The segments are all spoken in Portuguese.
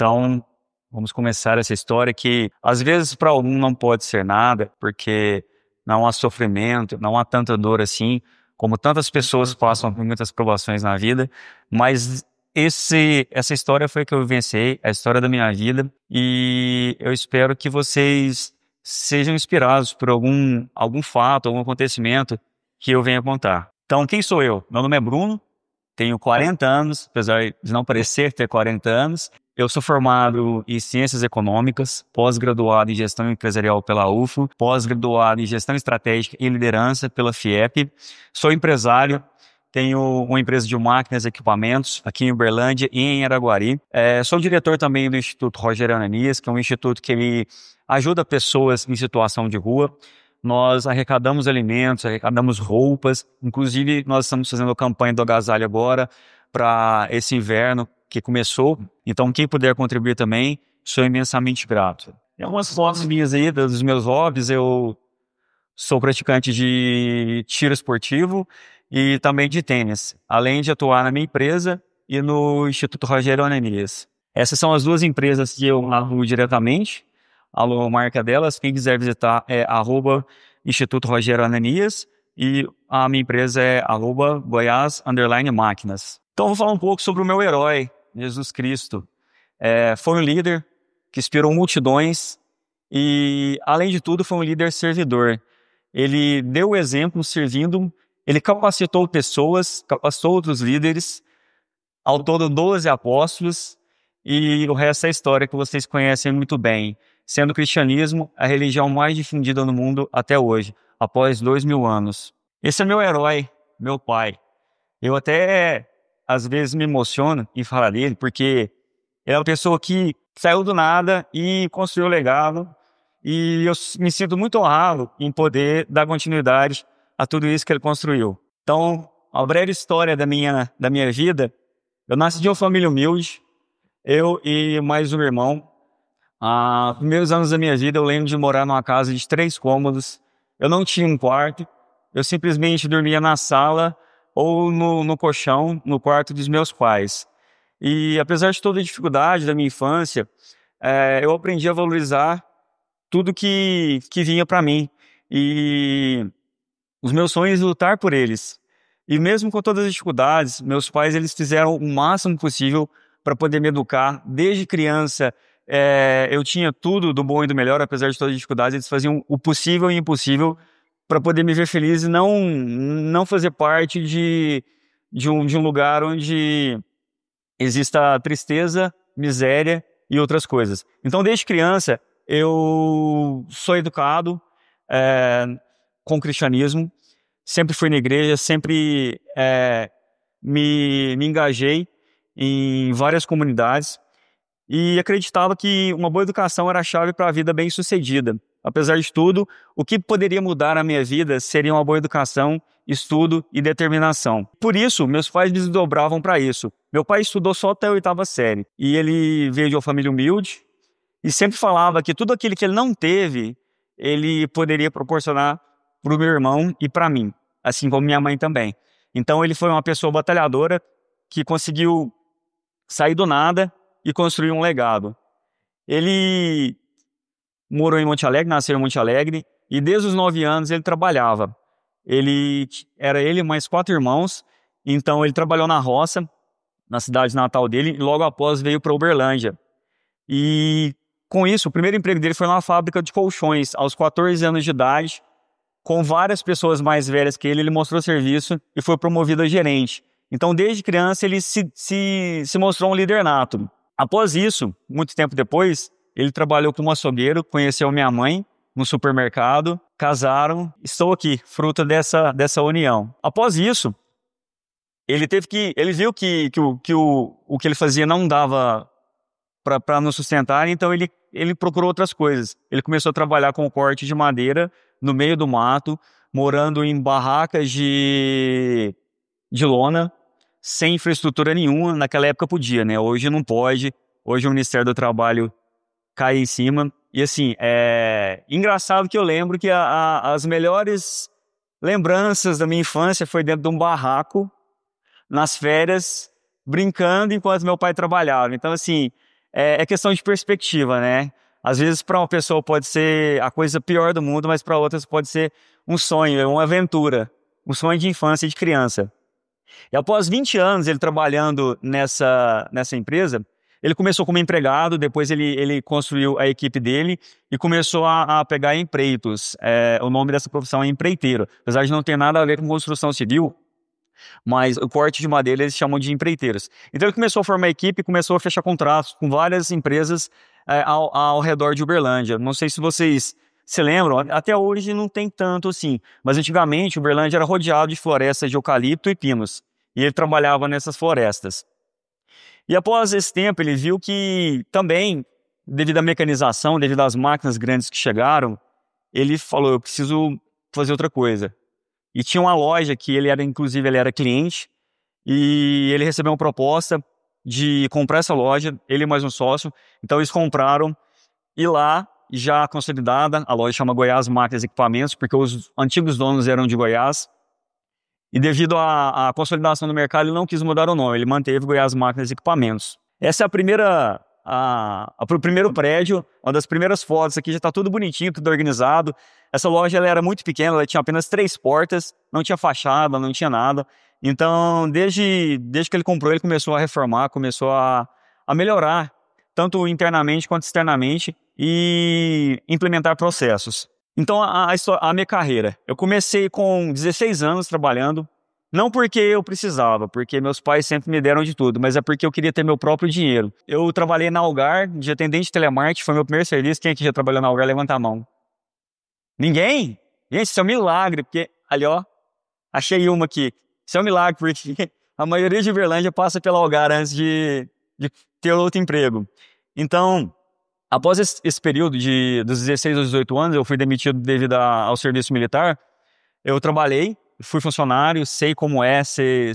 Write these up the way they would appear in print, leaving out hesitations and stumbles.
Então, vamos começar essa história que, às vezes, para algum não pode ser nada, porque não há sofrimento, não há tanta dor assim, como tantas pessoas passam por muitas provações na vida, mas essa história foi que eu vivenciei, a história da minha vida, e eu espero que vocês sejam inspirados por algum fato, algum acontecimento que eu venha contar. Então, quem sou eu? Meu nome é Bruno, tenho 40 anos, apesar de não parecer ter 40 anos. Eu sou formado em Ciências Econômicas, pós-graduado em Gestão Empresarial pela UFO, pós-graduado em Gestão Estratégica e Liderança pela FIEP. Sou empresário, tenho uma empresa de máquinas e equipamentos aqui em Uberlândia e em Araguari. Sou diretor também do Instituto Rogério Ananias, que é um instituto que ele ajuda pessoas em situação de rua. Nós arrecadamos alimentos, arrecadamos roupas, inclusive nós estamos fazendo a campanha do agasalho agora para esse inverno que começou. Então, quem puder contribuir também, sou imensamente grato. Tem algumas fotos minhas aí dos meus hobbies. Eu sou praticante de tiro esportivo e também de tênis, além de atuar na minha empresa e no Instituto Rogério Ananias. Essas são as duas empresas que eu atuo diretamente. A logomarca delas, quem quiser visitar é @Instituto Rogério Ananias e a minha empresa é @Goiás_Máquinas. Então, vou falar um pouco sobre o meu herói, Jesus Cristo. Foi um líder que inspirou multidões e, além de tudo, foi um líder servidor. Ele deu o exemplo servindo, ele capacitou pessoas, capacitou outros líderes, ao todo 12 apóstolos, e o resto é história que vocês conhecem muito bem, sendo o cristianismo a religião mais difundida no mundo até hoje, após 2000 anos. Esse é meu herói, meu pai. Eu até, às vezes, me emociono em falar dele, porque ele é uma pessoa que saiu do nada e construiu um legado, e eu me sinto muito honrado em poder dar continuidade a tudo isso que ele construiu. Então, a breve história da minha vida: eu nasci de uma família humilde, eu e mais um irmão. Nos primeiros anos da minha vida, eu lembro de morar numa casa de 3 cômodos. Eu não tinha um quarto, eu simplesmente dormia na sala ou no colchão, no quarto dos meus pais. E apesar de toda a dificuldade da minha infância, eu aprendi a valorizar tudo que vinha para mim. E os meus sonhos, lutar por eles. E mesmo com todas as dificuldades, meus pais eles fizeram o máximo possível para poder me educar. Desde criança, eu tinha tudo do bom e do melhor, apesar de todas as dificuldades. Eles faziam o possível e o impossível para poder me ver feliz e não fazer parte de um lugar onde exista tristeza, miséria e outras coisas. Então, desde criança, eu sou educado com o cristianismo, sempre fui na igreja, sempre me engajei em várias comunidades e acreditava que uma boa educação era a chave para a vida bem-sucedida. Apesar de tudo, o que poderia mudar a minha vida seria uma boa educação, estudo e determinação. Por isso, meus pais me desdobravam para isso. Meu pai estudou só até a 8ª série e ele veio de uma família humilde e sempre falava que tudo aquilo que ele não teve, ele poderia proporcionar para o meu irmão e para mim, assim como minha mãe também. Então ele foi uma pessoa batalhadora que conseguiu sair do nada e construir um legado. Ele morou em Monte Alegre, nasceu em Monte Alegre, e desde os 9 anos ele trabalhava. Era ele mais 4 irmãos, então ele trabalhou na roça, na cidade natal dele, e logo após veio para Uberlândia. E com isso, o primeiro emprego dele foi numa fábrica de colchões, aos 14 anos de idade. Com várias pessoas mais velhas que ele mostrou serviço e foi promovido a gerente. Então, desde criança, ele se mostrou um líder nato. Após isso, muito tempo depois, ele trabalhou como açougueiro, conheceu minha mãe no supermercado, casaram, estou aqui, fruto dessa união. Após isso, ele viu que o que ele fazia não dava para nos sustentar, então ele procurou outras coisas. Ele começou a trabalhar com corte de madeira no meio do mato, morando em barracas de lona, sem infraestrutura nenhuma. Naquela época podia, né? Hoje não pode. Hoje o Ministério do Trabalho cai em cima. E assim, engraçado que eu lembro que as melhores lembranças da minha infância foi dentro de um barraco, nas férias, brincando enquanto meu pai trabalhava. Então assim, é questão de perspectiva, né? Às vezes para uma pessoa pode ser a coisa pior do mundo, mas para outras pode ser um sonho, uma aventura, um sonho de infância e de criança. E após 20 anos ele trabalhando nessa empresa, ele começou como empregado, depois ele construiu a equipe dele e começou a pegar empreitos. O nome dessa profissão é empreiteiro, apesar de não ter nada a ver com construção civil, mas o corte de madeira eles chamam de empreiteiros. Então ele começou a formar equipe, começou a fechar contratos com várias empresas ao redor de Uberlândia. Não sei se vocês se lembram, até hoje não tem tanto assim, mas antigamente Uberlândia era rodeado de florestas de eucalipto e pinos, e ele trabalhava nessas florestas. E após esse tempo ele viu que também, devido à mecanização, devido às máquinas grandes que chegaram, ele falou, eu preciso fazer outra coisa. E tinha uma loja que inclusive ele era cliente, e ele recebeu uma proposta de comprar essa loja, ele e mais um sócio. Então eles compraram, e lá, já consolidada, a loja chama Goiás Máquinas e Equipamentos, porque os antigos donos eram de Goiás, e devido à consolidação do mercado, ele não quis mudar o nome, ele manteve Goiás Máquinas e Equipamentos. Essa é o primeiro prédio, uma das primeiras fotos aqui, já está tudo bonitinho, tudo organizado. Essa loja ela era muito pequena, ela tinha apenas 3 portas, não tinha fachada, não tinha nada. Então, desde que ele comprou, ele começou a reformar, começou a melhorar, tanto internamente quanto externamente, e implementar processos. Então, a minha carreira. Eu comecei com 16 anos trabalhando, não porque eu precisava, porque meus pais sempre me deram de tudo, mas é porque eu queria ter meu próprio dinheiro. Eu trabalhei na Algar, de atendente de telemarketing, foi meu primeiro serviço. Quem aqui já trabalhou na Algar, levanta a mão. Ninguém? Gente, isso é um milagre, porque, ali ó, achei uma aqui. Isso é um milagre, porque a maioria de Uberlândia passa pela Algar antes de ter outro emprego. Então, após esse período dos 16 aos 18 anos, eu fui demitido devido ao serviço militar. Eu trabalhei, fui funcionário, sei como é ser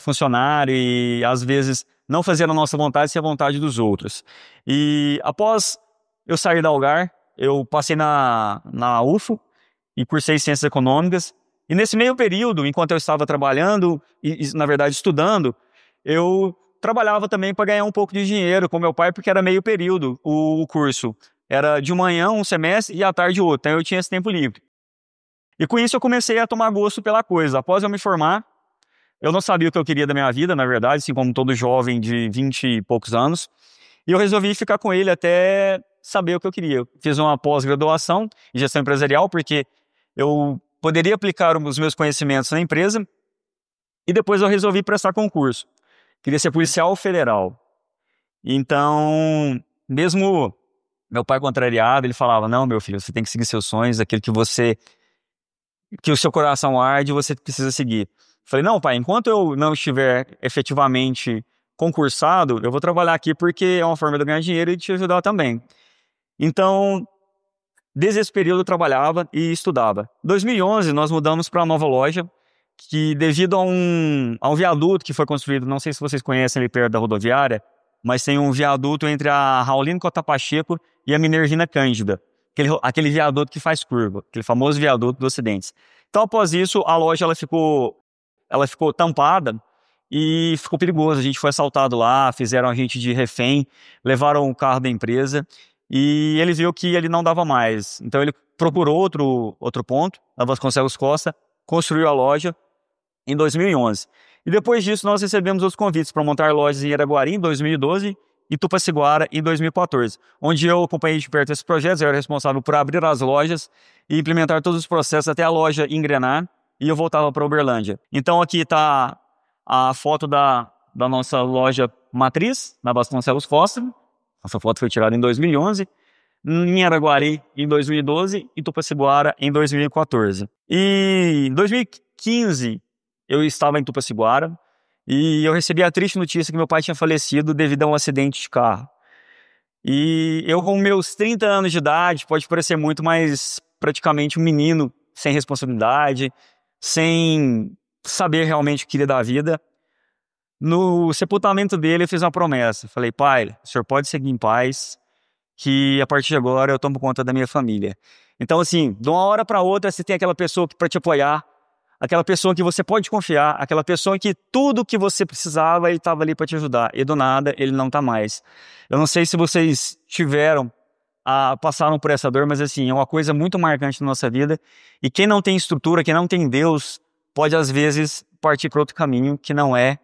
funcionário e, às vezes, não fazer a nossa vontade, ser a vontade dos outros. E após eu sair da Algar, eu passei na UFO e cursei Ciências Econômicas. E nesse meio período, enquanto eu estava trabalhando e na verdade, estudando, eu trabalhava também para ganhar um pouco de dinheiro com meu pai, porque era meio período o curso. Era de manhã um semestre e à tarde outro, então eu tinha esse tempo livre. E com isso eu comecei a tomar gosto pela coisa. Após eu me formar, eu não sabia o que eu queria da minha vida, na verdade, assim como todo jovem de 20 e poucos anos. E eu resolvi ficar com ele até saber o que eu queria. Eu fiz uma pós-graduação em gestão empresarial, porque eu poderia aplicar os meus conhecimentos na empresa, e depois eu resolvi prestar concurso. Queria ser policial federal. Então, mesmo meu pai contrariado, ele falava, não, meu filho, você tem que seguir seus sonhos, aquilo que o seu coração arde, você precisa seguir. Falei, não, pai, enquanto eu não estiver efetivamente concursado, eu vou trabalhar aqui porque é uma forma de eu ganhar dinheiro e de te ajudar também. Então, desde esse período eu trabalhava e estudava. Em 2011, nós mudamos para uma nova loja, que devido a um viaduto que foi construído, não sei se vocês conhecem ali perto da rodoviária, mas tem um viaduto entre a Raulino Cotapacheco e a Minervina Cândida. Aquele viaduto que faz curva, aquele famoso viaduto dos acidentes. Então, após isso, a loja ela ficou tampada e ficou perigoso. A gente foi assaltado lá, fizeram a gente de refém, levaram o carro da empresa e ele viu que ele não dava mais. Então, ele procurou outro ponto, na Vasconcelos Costa, construiu a loja em 2011. E depois disso, nós recebemos os convites para montar lojas em Araguari em 2012 e Tupaciguara em 2014, onde eu acompanhei de perto esses projetos. Eu era responsável por abrir as lojas e implementar todos os processos até a loja engrenar, e eu voltava para Uberlândia. Então aqui está a foto da nossa loja matriz, na Vasconcelos Costa. Essa foto foi tirada em 2011, em Araguari em 2012 e Tupaciguara em 2014. E em 2015 eu estava em Tupaciguara e eu recebi a triste notícia que meu pai tinha falecido devido a um acidente de carro. E eu, com meus 30 anos de idade, pode parecer muito, mas praticamente um menino sem responsabilidade, sem saber realmente o que queria da vida. No sepultamento dele eu fiz uma promessa. Falei, pai, o senhor pode seguir em paz, que a partir de agora eu tomo conta da minha família. Então, assim, de uma hora para outra você tem aquela pessoa para te apoiar. aquela pessoa que você pode confiar, aquela pessoa que tudo que você precisava, ele estava ali para te ajudar. E do nada, ele não está mais. Eu não sei se vocês passaram por essa dor, mas assim, é uma coisa muito marcante na nossa vida. E quem não tem estrutura, quem não tem Deus, pode às vezes partir para outro caminho que não é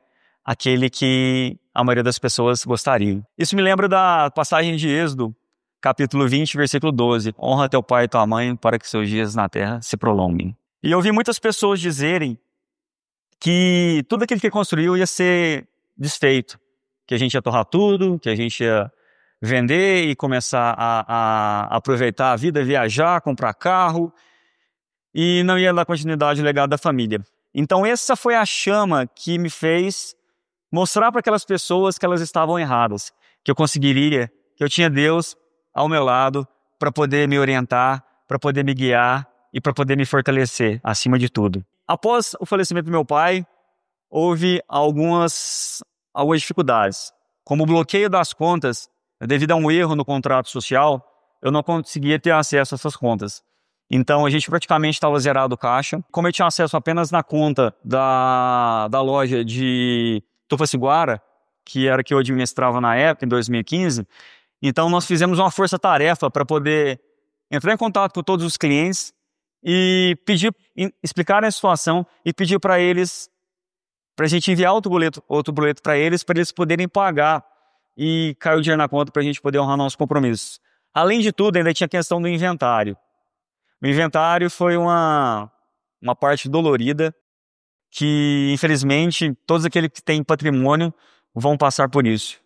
aquele que a maioria das pessoas gostariam. Isso me lembra da passagem de Êxodo, capítulo 20, versículo 12. Honra teu pai e tua mãe para que seus dias na terra se prolonguem. E eu ouvi muitas pessoas dizerem que tudo aquilo que construiu ia ser desfeito, que a gente ia torrar tudo, que a gente ia vender e começar a aproveitar a vida, viajar, comprar carro, e não ia dar continuidade ao legado da família. Então essa foi a chama que me fez mostrar para aquelas pessoas que elas estavam erradas, que eu conseguiria, que eu tinha Deus ao meu lado para poder me orientar, para poder me guiar e para poder me fortalecer, acima de tudo. Após o falecimento do meu pai, houve algumas dificuldades. Como o bloqueio das contas, devido a um erro no contrato social, eu não conseguia ter acesso a essas contas. Então a gente praticamente estava zerado o caixa. Como eu tinha acesso apenas na conta da loja de Tupaciguara, que era que eu administrava na época, em 2015, então nós fizemos uma força-tarefa para poder entrar em contato com todos os clientes e explicar a situação e pedir para eles, para a gente enviar outro boleto para eles poderem pagar e cair o dinheiro na conta para a gente poder honrar nossos compromissos. Além de tudo, ainda tinha a questão do inventário. O inventário foi uma parte dolorida que, infelizmente, todos aqueles que têm patrimônio vão passar por isso.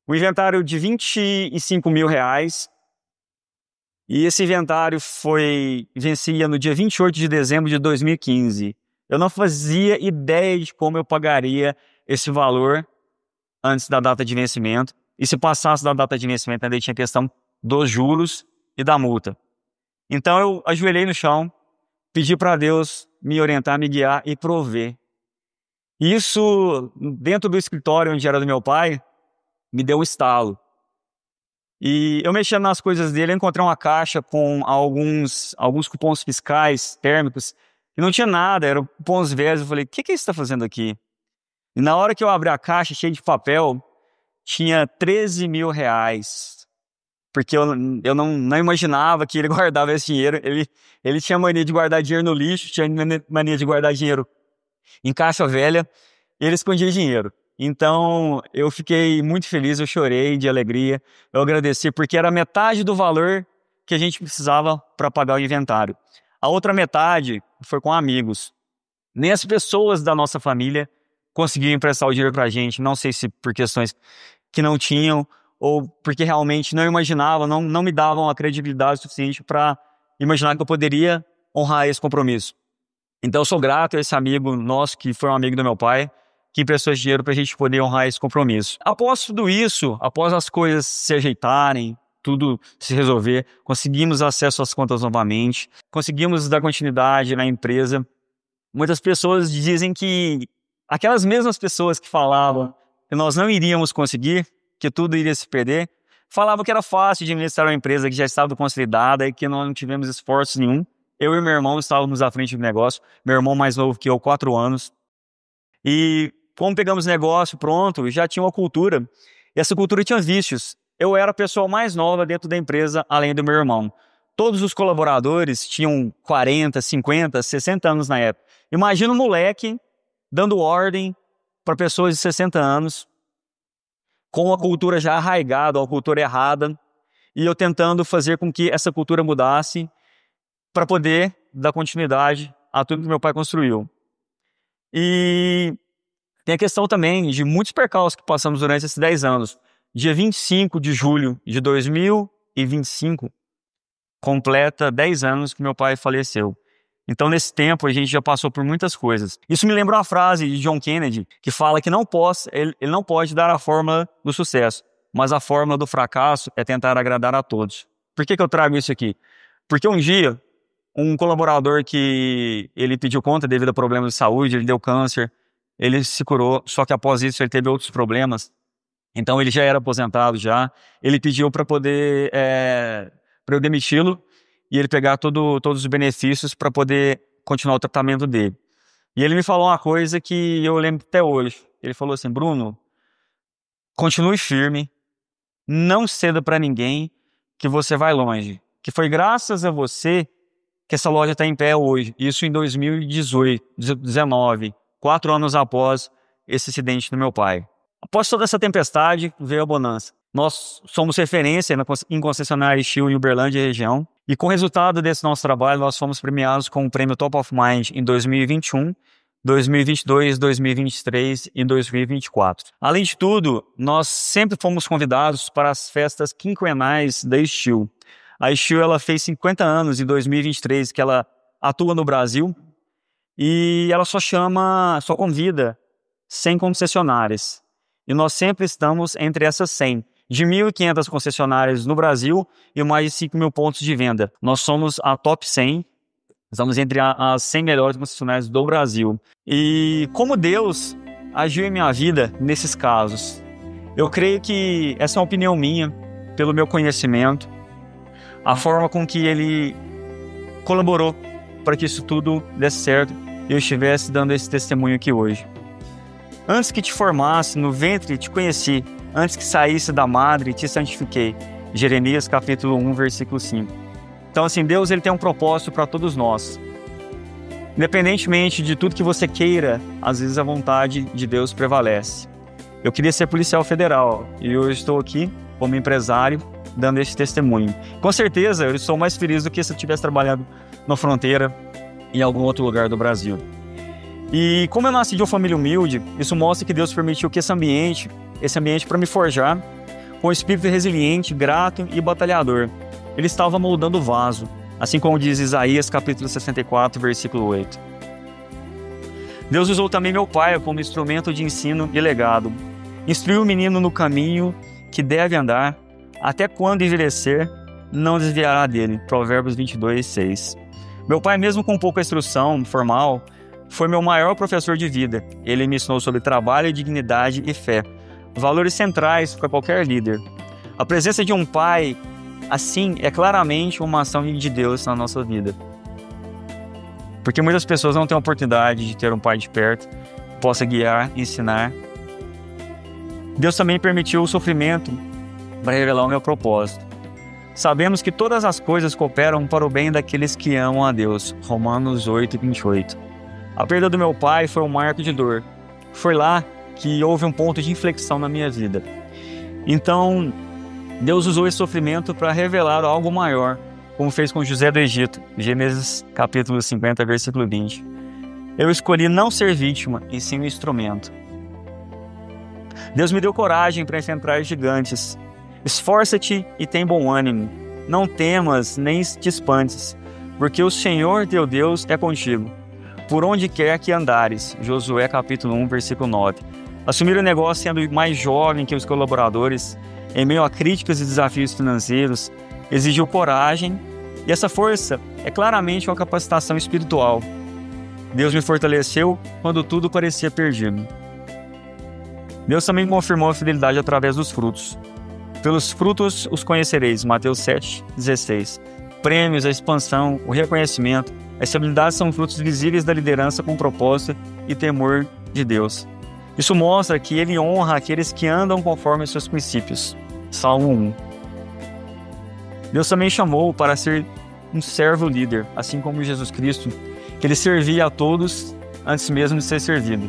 O inventário de R$25 mil, e esse inventário vencia no dia 28 de dezembro de 2015. Eu não fazia ideia de como eu pagaria esse valor antes da data de vencimento. E se passasse da data de vencimento, ainda tinha a questão dos juros e da multa. Então eu ajoelhei no chão, pedi para Deus me orientar, me guiar e prover. Isso, dentro do escritório onde era do meu pai, me deu um estalo. E eu mexendo nas coisas dele, eu encontrei uma caixa com alguns cupons fiscais térmicos, e não tinha nada, eram cupons velhos. Eu falei, o que você está fazendo aqui? E na hora que eu abri a caixa, cheia de papel, tinha R$13 mil. Porque eu não imaginava que ele guardava esse dinheiro. Ele tinha mania de guardar dinheiro no lixo, tinha mania de guardar dinheiro em caixa velha, e ele escondia dinheiro. Então, eu fiquei muito feliz, eu chorei de alegria, eu agradeci, porque era metade do valor que a gente precisava para pagar o inventário. A outra metade foi com amigos. Nem as pessoas da nossa família conseguiam emprestar o dinheiro para a gente, não sei se por questões que não tinham, ou porque realmente não imaginavam, não me davam a credibilidade suficiente para imaginar que eu poderia honrar esse compromisso. Então, eu sou grato a esse amigo nosso, que foi um amigo do meu pai, que emprestou esse dinheiro para a gente poder honrar esse compromisso. Após tudo isso, após as coisas se ajeitarem, tudo se resolver, conseguimos acesso às contas novamente, conseguimos dar continuidade na empresa. Muitas pessoas dizem que aquelas mesmas pessoas que falavam que nós não iríamos conseguir, que tudo iria se perder, falavam que era fácil de administrar uma empresa que já estava consolidada e que nós não tivemos esforço nenhum. Eu e meu irmão estávamos à frente do negócio, meu irmão mais novo que eu, 4 anos. E como pegamos negócio pronto, já tinha uma cultura, e essa cultura tinha vícios. Eu era a pessoa mais nova dentro da empresa, além do meu irmão. Todos os colaboradores tinham 40, 50, 60 anos na época. Imagina um moleque dando ordem para pessoas de 60 anos, com a cultura já arraigada, a cultura errada, e eu tentando fazer com que essa cultura mudasse para poder dar continuidade a tudo que meu pai construiu. E tem a questão também de muitos percalços que passamos durante esses 10 anos. Dia 25 de julho de 2025, completa 10 anos que meu pai faleceu. Então, nesse tempo, a gente já passou por muitas coisas. Isso me lembra uma frase de John Kennedy, que fala que ele não pode dar a fórmula do sucesso, mas a fórmula do fracasso é tentar agradar a todos. Por que eu trago isso aqui? Porque um dia, um colaborador que ele pediu conta devido a problemas de saúde, ele deu câncer, ele se curou, só que após isso ele teve outros problemas. Então ele já era aposentado já. Ele pediu para para eu demiti-lo e ele pegar todos os benefícios para poder continuar o tratamento dele. E ele me falou uma coisa que eu lembro até hoje. Ele falou assim: Bruno, continue firme, não ceda para ninguém, que você vai longe. Que foi graças a você que essa loja está em pé hoje. Isso em 2019, 4 anos após esse acidente do meu pai. Após toda essa tempestade, veio a bonança. Nós somos referência em concessionária Steel em Uberlândia e região. E com o resultado desse nosso trabalho, nós fomos premiados com o prêmio Top of Mind em 2021, 2022, 2023 e 2024. Além de tudo, nós sempre fomos convidados para as festas quinquenais da Steel. A Steel, ela fez 50 anos em 2023 que ela atua no Brasil e ela só convida 100 concessionárias. E nós sempre estamos entre essas 100. De 1.500 concessionárias no Brasil e mais de 5.000 pontos de venda. Nós somos a top 100, estamos entre as 100 melhores concessionárias do Brasil. E como Deus agiu em minha vida nesses casos? Eu creio que essa é uma opinião minha, pelo meu conhecimento, a forma com que Ele colaborou para que isso tudo desse certo e eu estivesse dando esse testemunho aqui hoje. Antes que te formasse no ventre, te conheci. Antes que saísse da madre, te santifiquei. Jeremias capítulo 1, versículo 5. Então, assim, Deus ele tem um propósito para todos nós. Independentemente de tudo que você queira, às vezes a vontade de Deus prevalece. Eu queria ser policial federal e hoje estou aqui como empresário dando esse testemunho. Com certeza, eu estou mais feliz do que se eu tivesse trabalhado na fronteira em algum outro lugar do Brasil. E como eu nasci de uma família humilde, isso mostra que Deus permitiu que esse ambiente para me forjar com um espírito resiliente, grato e batalhador. Ele estava moldando o vaso, assim como diz Isaías capítulo 64, versículo 8. Deus usou também meu pai como instrumento de ensino e legado. Instruiu o menino no caminho que deve andar, até quando envelhecer, não desviará dele. Provérbios 22, 6. Meu pai, mesmo com pouca instrução formal, foi meu maior professor de vida. Ele me ensinou sobre trabalho, dignidade e fé. Valores centrais para qualquer líder. A presença de um pai, assim, é claramente uma ação de Deus na nossa vida. Porque muitas pessoas não têm a oportunidade de ter um pai de perto, que possa guiar, ensinar. Deus também permitiu o sofrimento para revelar o meu propósito. Sabemos que todas as coisas cooperam para o bem daqueles que amam a Deus. Romanos 8, 28. A perda do meu pai foi um marco de dor. Foi lá que houve um ponto de inflexão na minha vida. Então, Deus usou esse sofrimento para revelar algo maior, como fez com José do Egito, Gênesis capítulo 50, versículo 20. Eu escolhi não ser vítima, e sim um instrumento. Deus me deu coragem para enfrentar gigantes. Esforça-te e tem bom ânimo. Não temas nem te espantes, porque o Senhor teu Deus é contigo. Por onde quer que andares. Josué capítulo 1, versículo 9. Assumir o negócio sendo mais jovem que os colaboradores, em meio a críticas e desafios financeiros, exigiu coragem, e essa força é claramente uma capacitação espiritual. Deus me fortaleceu quando tudo parecia perdido. Deus também confirmou a fidelidade através dos frutos. Pelos frutos os conhecereis. Mateus 7, 16. Prêmios, a expansão, o reconhecimento, a estabilidade são frutos visíveis da liderança com propósito e temor de Deus. Isso mostra que Ele honra aqueles que andam conforme os seus princípios. Salmo 1. Deus também chamou para ser um servo líder, assim como Jesus Cristo, que Ele servia a todos antes mesmo de ser servido.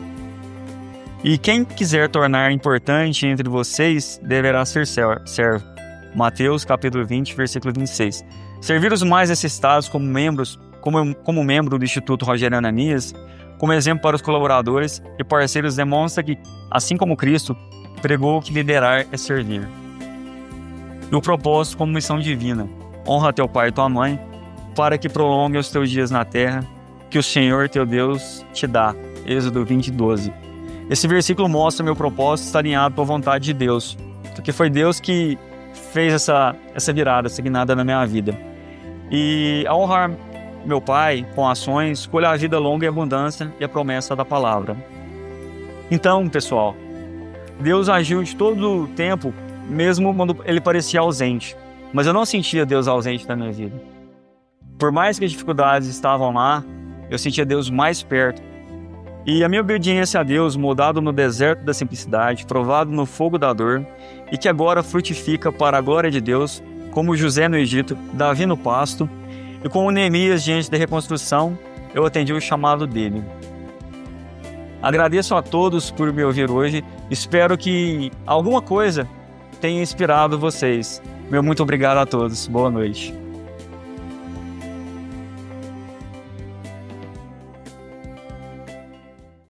E quem quiser tornar importante entre vocês, deverá ser servo. Mateus capítulo 20, versículo 26. Servir os mais necessitados como membro do Instituto Rogério Ananias, como exemplo para os colaboradores e parceiros, demonstra que, assim como Cristo, pregou que liderar é servir. E o propósito como missão divina: honra teu pai e tua mãe, para que prolongue os teus dias na terra, que o Senhor teu Deus te dá. Êxodo 20, 12. Esse versículo mostra meu propósito estar alinhado com a vontade de Deus, porque foi Deus que fez essa virada, essa guinada na minha vida. E ao honrar meu pai com ações, escolho a vida longa e abundância e a promessa da palavra. Então, pessoal, Deus agiu de todo o tempo, mesmo quando Ele parecia ausente. Mas eu não sentia Deus ausente na minha vida. Por mais que as dificuldades estavam lá, eu sentia Deus mais perto. E a minha obediência a Deus, moldado no deserto da simplicidade, provado no fogo da dor, e que agora frutifica para a glória de Deus, como José no Egito, Davi no pasto, e como Neemias diante da reconstrução, eu atendi o chamado dele. Agradeço a todos por me ouvir hoje, espero que alguma coisa tenha inspirado vocês. Meu muito obrigado a todos, boa noite.